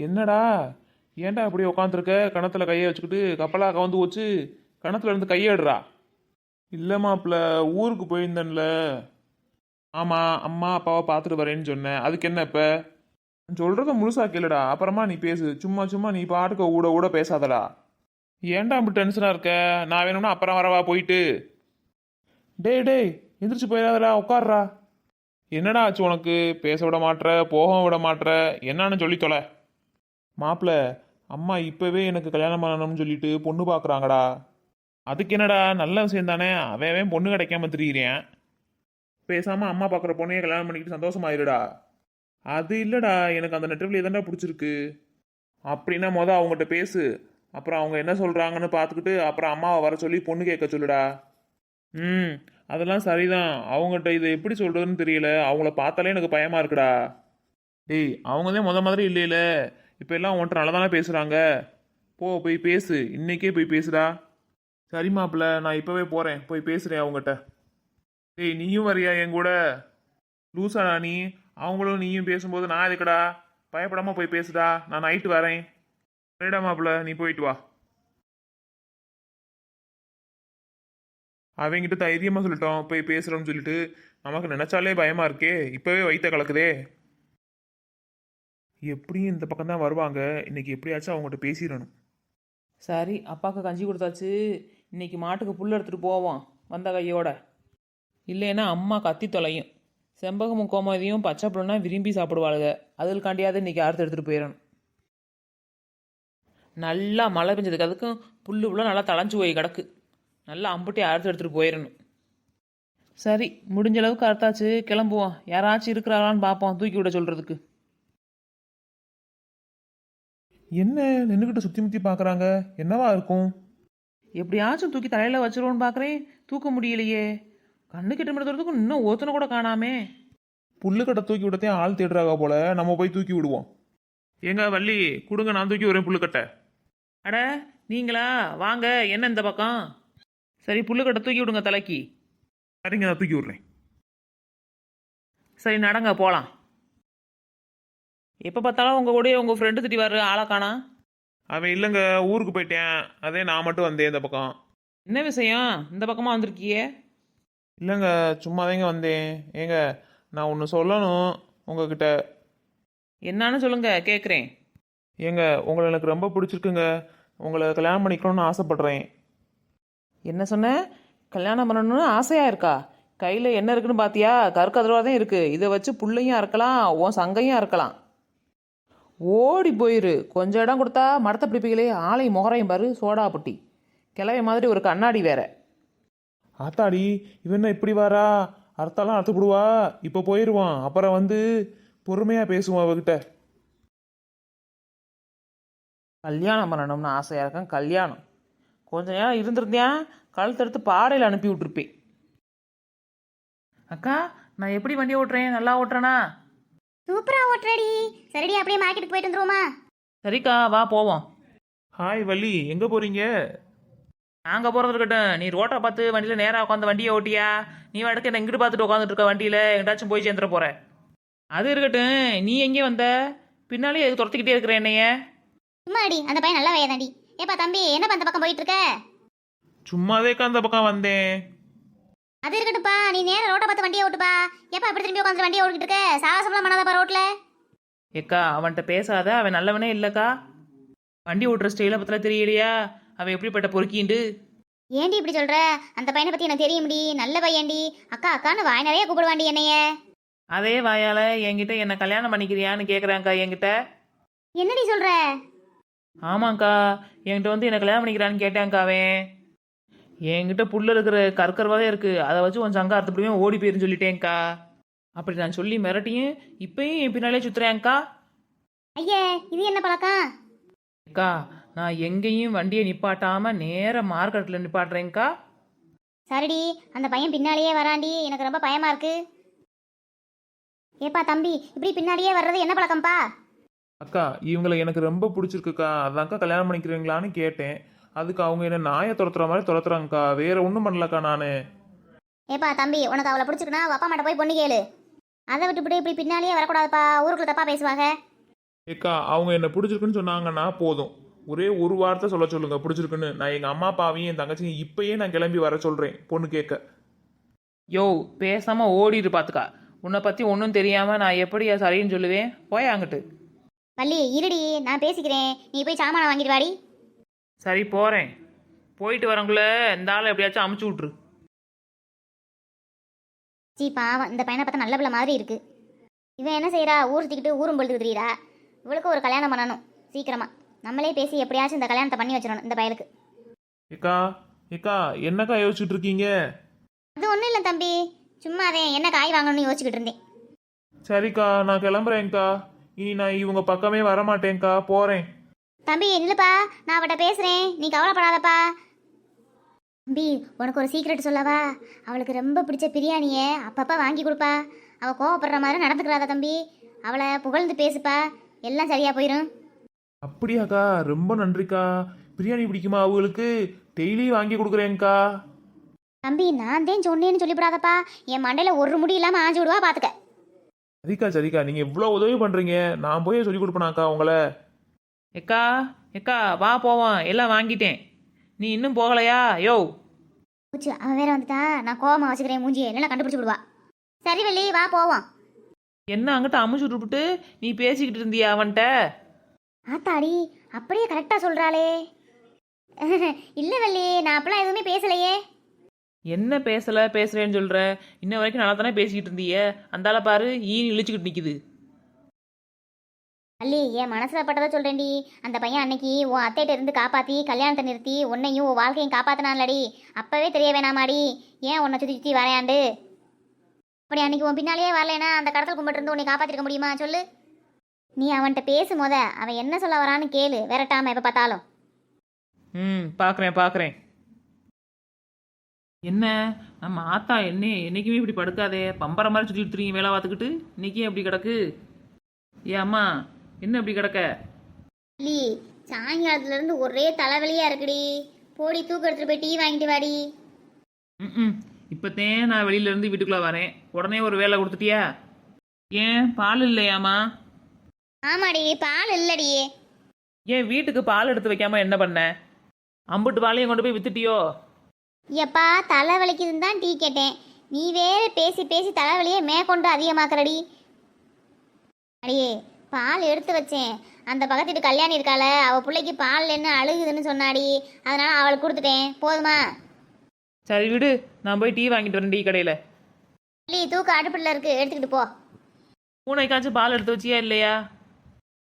என்னடா? ஏன்டா அப்படியே உட்காந்துருக்க? கணத்துல கையை வச்சுக்கிட்டு கப்பலா கவுந்து போச்சு. கணத்துல இருந்து கையேடுறா. இல்ல மாப்ள, ஊருக்கு போயிருந்தேன்ல. ஆமா, அம்மா அப்பாவை பார்த்துட்டு வரேன்னு சொன்னேன். அதுக்கு என்ன இப்ப? சொல்றத முழுசா கேளுடா, அப்புறமா நீ பேசு. சும்மா சும்மா நீ பாட்டுக்கு ஊட ஊட பேசாதடா. ஏன்டா இப்படி டென்ஷனா இருக்க? நான் வேணும்னா அப்புறம் வரவா போயிட்டு? டேய் டேய், எந்திரிச்சு போயிடாதடா, உட்கார்றா. என்னடா ஆச்சு உனக்கு? பேச விட மாட்ற, போக விட மாட்ற, என்னன்னு சொல்லி தொலை. மாப்பிள, அம்மா இப்பவே எனக்கு கல்யாணம் பண்ணணும்னு சொல்லிட்டு பொண்ணு பார்க்குறாங்கடா. அதுக்கு என்னடா, நல்ல விஷயம் தானே. அவன் அவன் பொண்ணு கிடைக்காம திரியிறேன். பேசாம அம்மா பார்க்குற பொண்ணையே கல்யாணம் பண்ணிக்கிட்டு சந்தோஷமாயிருடா. அது இல்லடா, எனக்கு அந்த நெட்டவழியை தான்டா பிடிச்சிருக்கு. அப்படின்னா அவங்ககிட்ட பேசு. அப்புறம் அவங்க என்ன சொல்றாங்கன்னு பார்த்துக்கிட்டு அப்புறம் அம்மாவை வர சொல்லி பொண்ணு கேட்க சொல்லுடா. ம், அதெல்லாம் சரிதான். அவங்ககிட்ட இதை எப்படி சொல்றதுன்னு தெரியல. அவங்கள பார்த்தாலே எனக்கு பயமா இருக்குடா. டேய், அவங்க தான் மாதிரி இல்லையில. இப்போ எல்லாம் உன்கிட்ட நல்லா தானே பேசுறாங்க. போ, போய் பேசு. இன்னைக்கே போய் பேசுடா. சரி மாப்பிள்ள, நான் இப்பவே போறேன். போய் பேசுறேன் அவங்ககிட்ட. டேய், நீயும் வரியா என் கூட? லூசாடா நீ? அவங்களும் நீயும் பேசும்போது நான் எதுக்குடா? பயப்படாம போய் பேசுடா. நான் நைட்டு வரேன். சரிடா மாப்பிள்ள, நீ போயிட்டு வா. அவங்கிட்ட தைரியமா சொல்லிட்டோம் போய் பேசுறோம்னு சொல்லிட்டு. நமக்கு நினைச்சாலே பயமா இருக்கே. இப்பவே வயித்த கலக்குதே. எப்படியும் இந்த பக்கம் தான் வருவாங்க. இன்னைக்கு எப்படியாச்சும் அவங்ககிட்ட பேசிடணும். சரி, அப்பாவுக்கு கஞ்சி கொடுத்தாச்சு. இன்னைக்கு மாட்டுக்கு புல் எடுத்துகிட்டு போவோம் வந்த கையோட. இல்லைன்னா அம்மா கத்தி தொலையும். செம்பகமும் கோமதியும் பச்சை புல்லுனா விரும்பி சாப்பிடுவாளுங்க. அதுக்காண்டியாவது இன்னைக்கு அறுத்து எடுத்துகிட்டு போயிடணும். நல்லா மழை பெஞ்சதுக்கு அதுக்கும் புல்லு புள்ள நல்லா தளைஞ்சு போய் கிடக்கு. நல்லா அம்புட்டி அறுத்து எடுத்துகிட்டு போயிடணும். சரி, முடிஞ்ச அளவுக்கு அறுத்தாச்சு, கிளம்புவோம். யாராச்சும் இருக்கிறாங்களான்னு பார்ப்போம் தூக்கி விட சொல்கிறதுக்கு. என்ன நின்றுக்கிட்டு சுத்தி முத்தி பாக்குறாங்க? என்னவா இருக்கும்? எப்படியாச்சும் தூக்கி தலையில் வச்சிருவோன்னு பார்க்குறேன். தூக்க முடியலையே. கண்ணு கிட்ட தூரத்துக்கும் இன்னும் ஒருத்தனை கூட காணாமே. புல்லுக்கட்டை தூக்கி விடத்தே ஆள் தேடுறாங்க போல. நம்ம போய் தூக்கி விடுவோம். ஏங்க வள்ளி, கொடுங்க, நான் தூக்கி வரேன் புல்லுக்கட்டை. அட, நீங்களா? வாங்க, என்ன இந்த பக்கம்? சரி, புல்லுக்கட்டை தூக்கி விடுங்க தலைக்கு. சரிங்க, நான் தூக்கி விடுறேன். சரி, நடங்க போகலாம். எப்போ பார்த்தாலும் உங்கள் கூடயே உங்கள் ஃப்ரெண்டு திட்டிவாரு, ஆளை காணா. அவன் இல்லைங்க, ஊருக்கு போயிட்டேன். அதே நான் மட்டும் வந்தேன் இந்த பக்கம். என்ன விஷயம் இந்த பக்கமாக வந்திருக்கியே? இல்லைங்க, சும்மாதாங்க வந்தேன். ஏங்க, நான் ஒன்று சொல்லணும் உங்ககிட்ட. என்னான்னு சொல்லுங்க, கேட்குறேன். ஏங்க, உங்களை எனக்கு ரொம்ப பிடிச்சிருக்குங்க. உங்களை கல்யாணம் பண்ணிக்கணும்னு ஆசைப்படுறேன். என்ன சொன்ன? கல்யாணம் பண்ணணும்னு ஆசையாக இருக்கா? கையில் என்ன இருக்குன்னு பார்த்தியா? கற்கதரவாக தான் இருக்குது. இதை வச்சு புள்ளையும் அறுக்கலாம், உன் சங்கையும் அறுக்கலாம். ஓடி போயிரு. கொஞ்சம் இடம் கொடுத்தா மரத்தை பிடிப்பிகளே. ஆளை முகரையும் பாரு, சோடா புட்டி. கிளவை மாதிரி ஒரு கண்ணாடி வேற. ஆத்தாடி, இவன் என்ன இப்படி வாரா? அர்த்தாலாம் அறுத்து விடுவா. இப்போ போயிடுவான். அப்புறம் வந்து பொறுமையாக பேசுவான் அவகிட்ட. கல்யாணம் பண்ணணும்னு ஆசையாக இருக்கேன். கல்யாணம் கொஞ்ச நேரம் இருந்திருந்தேன், கழுத்தெடுத்து பாடையில் அனுப்பி விட்டுருப்பேன். அக்கா, நான் எப்படி வண்டி ஓட்டுறேன்? நல்லா ஓட்டுறேனா? சூப்பரா ஓட்டுறடி. சரிடி, அப்படியே மார்க்கெட்டுக்கு போயிட்டு வந்துருவோமா? சரிக்கா, வா போவோம். ஹாய் வள்ளி, எங்கே போகிறீங்க? நாங்கள் போகிறது இருக்கட்டும். நீ ரோட்டை பார்த்து வண்டியில் நேராக உட்காந்து வண்டியை ஓட்டியா? நீ வடக்கு என்ன இங்கிட்டு பார்த்துட்டு உட்காந்துட்டு இருக்க வண்டியில் எங்கிட்டாச்சும் போய் சேர்ந்துட போகிற. அது இருக்கட்டும், நீ எங்கே வந்த? பின்னாலே எது துரத்திக்கிட்டே இருக்கிற என்னைய? சும்மாடி, அந்த பையன் நல்லா வயதாண்டி. ஏப்பா தம்பி, என்னப்பா அந்த பக்கம் போயிட்டு இருக்க? சும்மாதேக்கா அந்த பக்கம் வந்தேன். அது இருக்கட்டும்ப்பா, நீ நேரா ரோட்டை பார்த்து வண்டியை ஓட்டுப்பா. ஏப்பா அப்படி திரும்பி உட்காந்து வண்டியை ஓட்டிட்டு இருக்க? சாகசம்லாம் பண்ணாதப்பா ரோட்ல. ஏக்கா, அவன்கிட்ட பேசாத. அவன் நல்லவனே இல்லைக்கா. வண்டி ஓட்டுற ஸ்டைலை பற்றில தெரியலையா? அவன் எப்படிப்பட்ட பொறுக்கிண்டு? ஏண்டி இப்படி சொல்ற? அந்த பையனை பத்தி எனக்கு தெரியும்டி. நல்ல பையன்டி. அக்கா அக்கான்னு வாய் நிறைய கூப்பிடுவாண்டி என்னைய. அதே வாயால் என்கிட்ட என்ன கல்யாணம் பண்ணிக்கிறியான்னு கேட்குறாங்க்கா என்கிட்ட. என்னடி சொல்ற? ஆமாங்க்கா, என்கிட்ட வந்து என்ன கல்யாணம் பண்ணிக்கிறான்னு கேட்டாங்க்கா அவன். என்கிட்ட புல்ல இருக்கிற கற்கரவாதே இருக்குது, அதை வச்சு உன் சங்கா அறுத்துப்படியும் ஓடி போயிருன்னு சொல்லிட்டேங்க்கா. அப்படி நான் சொல்லி மிரட்டியும் இப்பயும் என் பின்னாலே சுற்றுறேன்க்கா. ஐயே, இது என்ன பழக்கம்? அக்கா, நான் எங்கேயும் வண்டியை நிப்பாட்டாமல் நேராக மார்க்கெட்டில் நிப்பாட்டுறேங்க்கா. சரிடி, அந்த பையன் பின்னாலேயே வராண்டி. எனக்கு ரொம்ப பயமா இருக்கு. ஏப்பா தம்பி, இப்படி பின்னாடியே வர்றது என்ன பழக்கம்ப்பா? அக்கா, இவங்களை எனக்கு ரொம்ப பிடிச்சிருக்குக்கா. அதான்க்கா கல்யாணம் பண்ணிக்கிறீங்களான்னு கேட்டேன். அதுக்கு அவங்க என்ன நாயை துரத்துற மாதிரி துரத்துறாங்கக்கா. வேற ஒன்றும் பண்ணலக்கா நான். ஏப்பா தம்பி, உனக்கு அவளை பிடிச்சிருக்குன்னா அப்பா அம்மாட்ட போய் பொண்ணு கேளு. அதை விட்டுவிட்டு இப்படி பின்னாலேயே வரக்கூடாதுப்பா. ஊருக்குள்ள தப்பா பேசுவாங்க. ஏக்கா அவங்க என்ன பிடிச்சிருக்குன்னு சொன்னாங்கன்னா போதும். ஒரே ஒரு வார்த்தை சொல்ல சொல்லுங்க பிடிச்சிருக்குன்னு. நான் எங்கள் அம்மா அப்பாவையும் என் தங்கச்சியும் இப்பயே நான் கிளம்பி வர சொல்கிறேன் பொண்ணு கேட்க. யோ பேசாமல் ஓடிடு பார்த்துக்கா. உன்னை பற்றி ஒன்றும் தெரியாமல் நான் எப்படி சரின்னு சொல்லுவேன்? போய் அங்கிட்டு. வள்ளி இருடி, நான் பேசிக்கிறேன். நீ போய் சாமானை வாங்கிட்டு வாடி. சரி போகிறேன். போயிட்டு வரக்குள்ள இந்த ஆளை எப்படியாச்சும் அமுச்சு விட்ரு. சீ பாவம், இந்த பையனை பார்த்தா நல்ல பிள்ளை மாதிரி இருக்கு. இவன் என்ன செய்யறா? ஊர் சுற்றிக்கிட்டு ஊரும் பொழுதுக்கு தெரியுறா. இவளுக்கு ஒரு கல்யாணம் பண்ணணும் சீக்கிரமா. நம்மளே பேசி எப்படியாச்சும் இந்த கல்யாணத்தை பண்ணி வச்சிடணும் இந்த பயலுக்கு. ஏக்கா ஏக்கா என்னக்கா யோசிச்சுட்டு இருக்கீங்க? அது ஒன்றும் இல்லை தம்பி, சும்மா அதே என்ன காய் வாங்கணும்னு யோசிச்சுக்கிட்டு இருந்தேன். சரிக்கா நான் கிளம்புறேன்க்கா. இனி நான் இவங்க பக்கமே வரமாட்டேன்க்கா, போகிறேன். தம்பி இல்லைப்பா, நான் அவட்ட பேசுகிறேன், நீ கவலைப்படாதப்பா. தம்பி உனக்கு ஒரு சீக்ரெட் சொல்லவா? அவளுக்கு ரொம்ப பிடிச்ச பிரியாணியை அப்பப்போ வாங்கி கொடுப்பா. அவள் கோவப்படுற மாதிரி நடந்துக்கிறாத தம்பி. அவளை புகழ்ந்து பேசுப்பா, எல்லாம் சரியா போயிடும். அப்படியாக்கா, ரொம்ப நன்றிக்கா. பிரியாணி பிடிக்குமா அவங்களுக்கு? டெய்லி வாங்கி கொடுக்குறேன்க்கா. தம்பி நான் தான் சொன்னேன்னு சொல்லிவிடாதப்பா. என் மண்டையில் ஒரு முடி இல்லாமல் ஆஞ்சு விடுவா பார்த்துக்க. சரிக்கா சரிக்கா, நீங்கள் இவ்வளோ உதவி பண்ணுறீங்க, நான் போய் சொல்லி கொடுப்பேனாக்கா உங்களை. எக்கா எக்கா வா போவோம், எல்லாம் வாங்கிட்டேன். நீ இன்னும் போகலையா? யோ பூச்சு அவன் வேற வந்துட்டா, நான் கோவமாக வச்சுக்கிறேன் மூஞ்சியை, இல்லைன்னா கண்டுபிடிச்சி விடுவா. சரி வள்ளி வா போவோம். என்ன அங்கிட்ட அமுச்சு விட்டுப்புட்டு நீ பேசிக்கிட்டு இருந்தியா அவன்கிட்ட? ஆத்தாடி அப்படியே கரெக்டாக சொல்கிறாளே. இல்லை வள்ளி, நான் அப்பெல்லாம் எதுவுமே பேசலையே. என்ன பேசுறேன்னு சொல்ற? இன்ன வரைக்கும் நல்லா தானே பேசிக்கிட்டு இருந்தீய. அந்தால பாரு ஈன்னு இழிச்சுக்கிட்டு நிக்குது. அல்லி என் மனசில் பட்டதை சொல்கிறேன்டி. அந்த பையன் அன்னைக்கு உன் அத்தைகிட்ட இருந்து காப்பாற்றி கல்யாணத்தை நிறுத்தி உன்னையும் உன் வாழ்க்கையும் காப்பாற்றினான்லடி. அப்போவே தெரிய வேணாமாடி ஏன் உன்னை சுற்றி சுற்றி வரையாண்டு? அப்படி அன்னைக்கு உன் பின்னாலேயே வரலைன்னா அந்த கடத்தல் கும்பிட்டு இருந்து உன்னை காப்பாற்றிருக்க முடியுமா சொல்லு? நீ அவன்கிட்ட பேசும் போத அவன் என்ன சொல்ல வரான்னு கேளு, விரட்டாம எப்போ பார்த்தாலும். பார்க்குறேன். என்ன நம்ம ஆத்தா என்னைக்குமே இப்படி படுக்காதே, பம்பர மாதிரி சுற்றிட்டு இருக்கீங்க வேலை பார்த்துக்கிட்டு. இன்னைக்கே எப்படி கிடக்கு? ஏ அம்மா என்ன இப்படி கிடக்க? அல்லி சாயங்காலத்துலேருந்து ஒரே தலைவலியாக இருக்குடி. போடி தூக்கு எடுத்துகிட்டு போய் டீ வாங்கிட்டு வாடி. இப்போத்தேன் நான் வெளியிலேருந்து வீட்டுக்குள்ளே வரேன், உடனே ஒரு வேலை கொடுத்துட்டியா? ஏன் பால் இல்லையாம்மா? ஆமாடி பால் இல்லடி. ஏன் வீட்டுக்கு பால் எடுத்து வைக்காம என்ன பண்ண? அம்புட்டு பாலையும் கொண்டு போய் வித்துட்டியோ? எப்பா தலை வலிக்குதுன்னு தான் டீ கேட்டேன். நீ வேற பேசி பேசி தலைவலியே மேற்கொண்டு அதிகமாக்குறடி. அடியே பால் எடுத்து வச்சேன். அந்த பக்கத்து வீட்டு கல்யாணி இருக்காள, அவள் பிள்ளைக்கு பால் என்ன அழுகுதுன்னு சொன்னாடி, அதனால அவளுக்கு கொடுத்துட்டேன். போதுமா? சரி விடு, நான் போய் டீ வாங்கிட்டு வரேன் டீ கடையில். இல்லி தூக்கு அடுப்பில் இருக்கு, எடுத்துக்கிட்டு போ. பூனைக்காச்சும் பால் எடுத்து வச்சியா இல்லையா?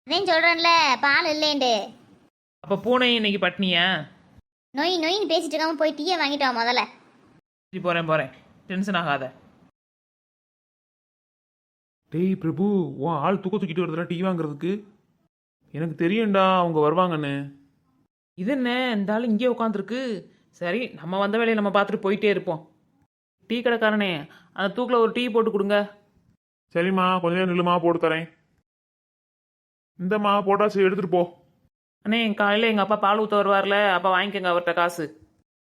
அதையும் சொல்கிறேன்ல பால் இல்லைன்ட்டு. அப்போ பூனை இன்னைக்கு பட்னியா? நொயின்னு பேசிட்டு இருக்காம போய் டீயை வாங்கிட்டு வா முதல்ல. சரி போகிறேன், டென்ஷன் ஆகாத. டேய் பிரபு, உன் ஆள் தூக்கிட்டு வருதுடா டீ வாங்குறதுக்கு. எனக்கு தெரியும்டா அவங்க வருவாங்கன்னு. இது என்ன இந்த ஆள் இங்கே உட்காந்துருக்கு? சரி நம்ம வந்த வேலையை நம்ம பார்த்துட்டு போயிட்டே இருப்போம். டீ கடைக்காரனே, அந்த தூக்கில் ஒரு டீ போட்டு கொடுங்க. சரிம்மா, கொஞ்ச நேரம் நில்லுமா, போட்டு தரேன். இந்தம்மா போட்டாச்சு, எடுத்துட்டு போ. அண்ணே காலையில் எங்கள் அப்பா பால் ஊற்ற வருவார்ல, அப்போ வாங்கிக்கோங்க அவர்கிட்ட காசு.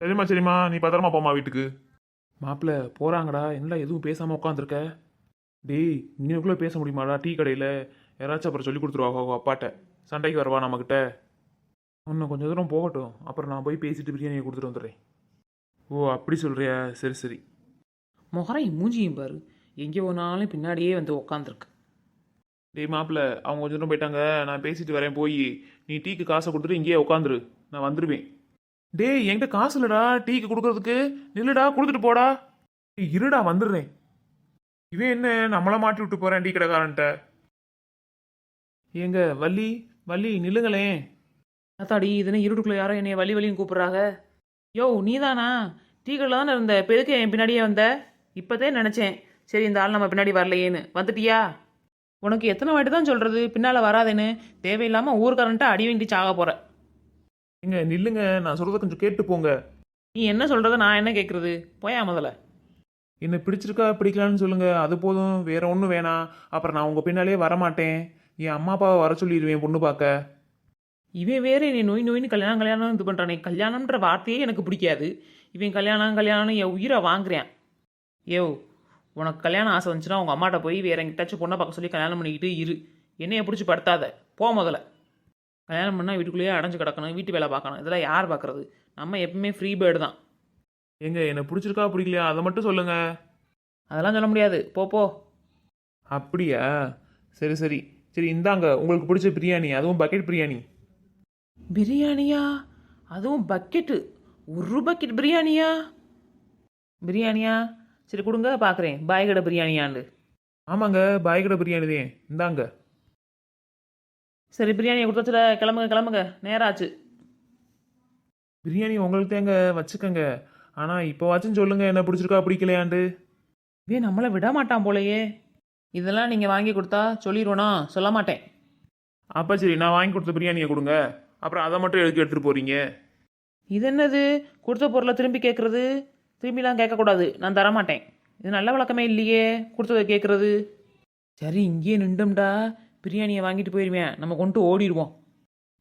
சரிம்மா, நீ பத்திரமா போம்மா வீட்டுக்கு. மாப்பிள்ள போகிறாங்கடா, என்ன எதுவும் பேசாமல் உட்காந்துருக்க? டேய் இன்னுக்குள்ளே பேச முடியுமாடா டீ கடையில்? யாராச்சும் அப்புறம் சொல்லி கொடுத்துருவாங்க அவங்க அப்பாட்ட, சண்டைக்கு வருவா நம்மக்கிட்ட. இன்னும் கொஞ்சம் தூரம் போகட்டும், அப்புறம் நான் போய் பேசிட்டு பிரியாணியை கொடுத்துட்டு வந்துடுறேன். ஓ அப்படி சொல்கிறியா? சரி. முகரை மூஞ்சியும் பாரு, எங்கே போனாலும் பின்னாடியே வந்து உக்காந்துருக்கு. டேய் மாப்பிள்ள, அவங்க கொஞ்சம் தூரம் போயிட்டாங்க, நான் பேசிட்டு வரேன். போய் நீ டீக்கு காசை கொடுத்துட்டு இங்கேயே உட்காந்துரு, நான் வந்துடுவேன். டேய் என்கிட்ட காசு இல்லைடா டீக்கு கொடுக்கறதுக்கு. நில்லுடா, கொடுத்துட்டு போடா. இருடா வந்துடுறேன். இவன் என்ன நம்மளை மாட்டி விட்டு போகிறேன் டீ கடைக்காரன்ட்ட. ஏங்க வள்ளி நில்லுங்களேன். அத்தாடி இதுன்னு இருட்டுக்குள்ளே யாரோ என்னைய வலின்னு கூப்பிட்றாங்க. யோ நீதானா? டீ கடையில் தானே இருந்த, பெருக்கு என் பின்னாடியே வந்த? இப்போதே நினச்சேன் சரி இந்த ஆள் நம்ம பின்னாடி வரலையேன்னு. வந்துட்டியா? உனக்கு எத்தனை வாட்டி தான் சொல்கிறது பின்னால் வராதேன்னு? தேவையில்லாமல் ஊருக்காரன்ட்டு அடி வேண்டி சாக போகிற. ஏங்க நில்லுங்க, நான் சொல்கிறத கொஞ்சம் கேட்டு போங்க. நீ என்ன சொல்கிறத நான் என்ன கேட்குறது? போயா முதல்ல. என்ன பிடிச்சிருக்கா பிடிக்கலான்னு சொல்லுங்க, அது போதும், வேற ஒன்றும் வேணாம். அப்புறம் நான் உங்கள் பின்னாலே வரமாட்டேன். என் அம்மா அப்பாவை வர சொல்லிடுவேன் பொண்ணு பார்க்க. இவன் வேற என்னை நோயின்னு கல்யாணம் இது பண்ணுறானே. கல்யாணம்ன்ற வார்த்தையே எனக்கு பிடிக்காது. இவன் கல்யாணம் என் உயிரை வாங்குறேன். உனக்கு கல்யாணம் ஆசை வந்துச்சுன்னா உங்கள் அம்மாட்ட போய் வேற எங்கிட்டாச்சும் பொண்ணை பார்க்க சொல்லி கல்யாணம் பண்ணிக்கிட்டு இரு. என்னைய பிடிச்சி படுத்தாத. போ முதல்ல. கல்யாணம் பண்ணால் வீட்டுக்குள்ளேயே அடைஞ்சு கிடக்கணும், வீட்டு வேலை பார்க்கணும், இதெல்லாம் யார் பார்க்குறது? நம்ம எப்பவுமே ஃப்ரீ பேர்டு தான். ஏங்க என்ன பிடிச்சிருக்கா பிடிக்கலையா அதை மட்டும் சொல்லுங்க. அதெல்லாம் சொல்ல முடியாது, போ போ. அப்படியா? சரி சரி சரி, இந்தாங்க உங்களுக்கு பிடிச்ச பிரியாணி, அதுவும் பக்கெட் பிரியாணி. பிரியாணியா? அதுவும் பக்கெட்டு? ஒரு பக்கெட் பிரியாணியா? பிரியாணியா? சரி கொடுங்க பார்க்குறேன், பாய் கடை பிரியாணியாண்டு. ஆமாங்க, பாய்கடை பிரியாணி தான், இந்தாங்க. சரி பிரியாணியை கொடுத்தாச்சுல, கிளம்புங்க கிளம்புங்க, நேரம் ஆச்சு. பிரியாணி உங்களுக்கு தேங்க, வச்சுக்கோங்க. ஆனால் இப்போ வாச்சும் சொல்லுங்க என்ன பிடிச்சிருக்கா பிடிக்கலையாண்டு. நம்மளை விட மாட்டான் போலையே. இதெல்லாம் நீங்கள் வாங்கி கொடுத்தா சொல்லிடுவேனா? சொல்ல மாட்டேன். அப்போ சரி, நான் வாங்கி கொடுத்த பிரியாணியை கொடுங்க, அப்புறம் அதை மட்டும் எதுக்கு எடுத்துகிட்டு போகிறீங்க? இது என்னது, கொடுத்த பொருளை திரும்பி கேட்குறது? திரும்பிலாம் கேட்கக்கூடாது, நான் தரமாட்டேன். இது நல்ல வழக்கமே இல்லையே, கொடுத்ததை கேட்குறது. சரி இங்கேயே நின்றும்டா, பிரியாணியை வாங்கிட்டு போயிடுவேன், நம்ம கொண்டு ஓடிடுவோம்.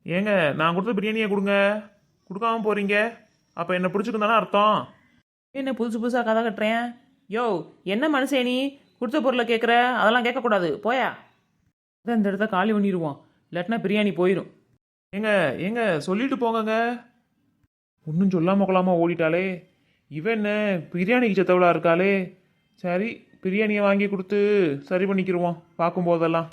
ஏங்க நான் கொடுத்த பிரியாணியை கொடுங்க, கொடுக்காம போகிறீங்க, அப்போ என்ன பிடிச்சிருந்தானே அர்த்தம். என்ன புதுசு புதுசாக கதை கட்டுறேன்? யோ என்ன மனுஷே நீ, கொடுத்த பொருளை கேட்குற? அதெல்லாம் கேட்கக்கூடாது, போயா. அதான் இந்த இடத்த காலி பண்ணிடுவோம், இல்லாட்டினா பிரியாணி போயிடும். ஏங்க ஏங்க சொல்லிட்டு போங்கங்க. ஒன்றும் சொல்லாம கொள்ளாமல் ஓடிட்டாலே, இவன் என்ன பிரியாணிக்கு செத்தவளா இருக்காளே. சரி, பிரியாணியை வாங்கி கொடுத்து சரி பண்ணிக்கிருவோம் பார்க்கும்போதெல்லாம்.